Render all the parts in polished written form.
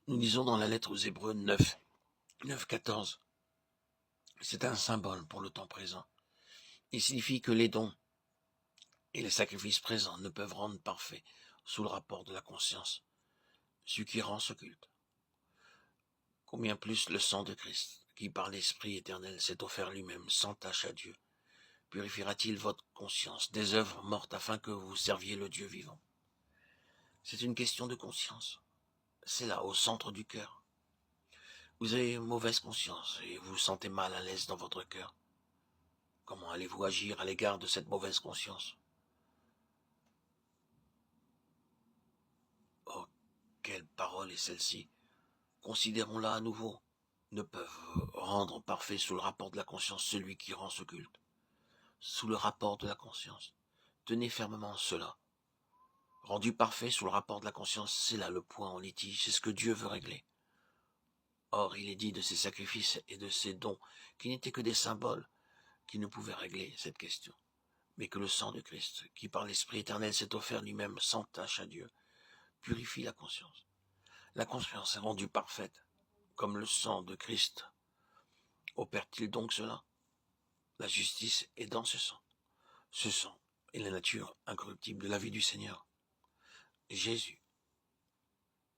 Nous lisons dans la lettre aux Hébreux 9, 14. C'est un symbole pour le temps présent. Il signifie que les dons et les sacrifices présents ne peuvent rendre parfait sous le rapport de la conscience, ce qui rend ce culte. Combien plus le sang de Christ, qui par l'Esprit éternel s'est offert lui-même sans tache à Dieu, purifiera-t-il votre conscience des œuvres mortes afin que vous serviez le Dieu vivant? C'est une question de conscience. C'est là, au centre du cœur. Vous avez mauvaise conscience et vous vous sentez mal à l'aise dans votre cœur. Comment allez-vous agir à l'égard de cette mauvaise conscience? Oh, quelle parole est celle-ci! Considérons-la à nouveau. Ne peuvent rendre parfait sous le rapport de la conscience celui qui rend ce culte. Sous le rapport de la conscience. Tenez fermement cela. Rendu parfait sous le rapport de la conscience, c'est là le point en litige, c'est ce que Dieu veut régler. Or, il est dit de ces sacrifices et de ces dons qui n'étaient que des symboles qui ne pouvaient régler cette question, mais que le sang de Christ, qui par l'Esprit éternel s'est offert lui-même sans tache à Dieu, purifie la conscience. La conscience est rendue parfaite, comme le sang de Christ. Opère-t-il donc cela? La justice est dans ce sang. Ce sang est la nature incorruptible de la vie du Seigneur. Jésus,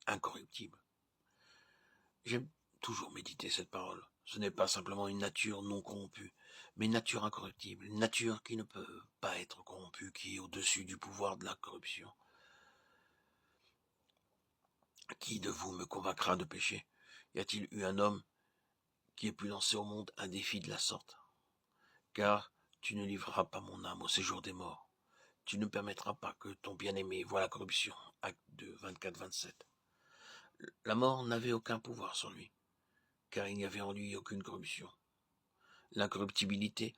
incorruptible. J'aime toujours méditer cette parole. Ce n'est pas simplement une nature non corrompue, mais une nature incorruptible, une nature qui ne peut pas être corrompue, qui est au-dessus du pouvoir de la corruption. Qui de vous me convaincra de péché? Y a-t-il eu un homme qui ait pu lancer au monde un défi de la sorte? Car tu ne livreras pas mon âme au séjour des morts. Tu ne permettras pas que ton bien-aimé voie la corruption. Acte 2, 24-27. La mort n'avait aucun pouvoir sur lui, car il n'y avait en lui aucune corruption. L'incorruptibilité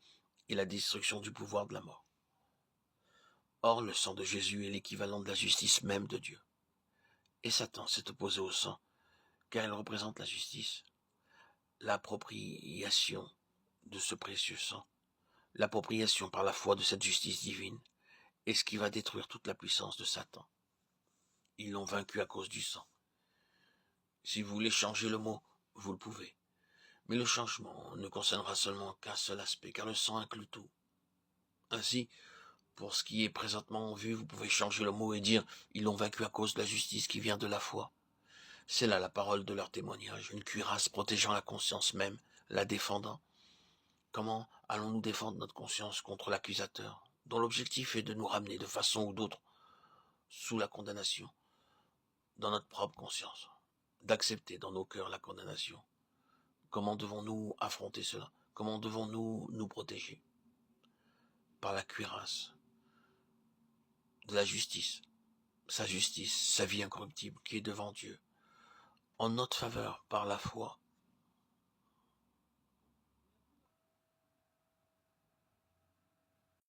est la destruction du pouvoir de la mort. Or, le sang de Jésus est l'équivalent de la justice même de Dieu. Et Satan s'est opposé au sang, car il représente la justice, l'appropriation de ce précieux sang, l'appropriation par la foi de cette justice divine, est ce qui va détruire toute la puissance de Satan. Ils l'ont vaincu à cause du sang. Si vous voulez changer le mot, vous le pouvez. Mais le changement ne concernera seulement qu'un seul aspect, car le sang inclut tout. Ainsi, pour ce qui est présentement en vue, vous pouvez changer le mot et dire « ils l'ont vaincu à cause de la justice qui vient de la foi ». C'est là la parole de leur témoignage, une cuirasse protégeant la conscience même, la défendant. Comment allons-nous défendre notre conscience contre l'accusateur, dont l'objectif est de nous ramener de façon ou d'autre sous la condamnation, dans notre propre conscience, d'accepter dans nos cœurs la condamnation? Comment devons-nous affronter cela? Comment devons-nous nous protéger? Par la cuirasse de la justice, sa justice, sa vie incorruptible qui est devant Dieu, en notre faveur par la foi,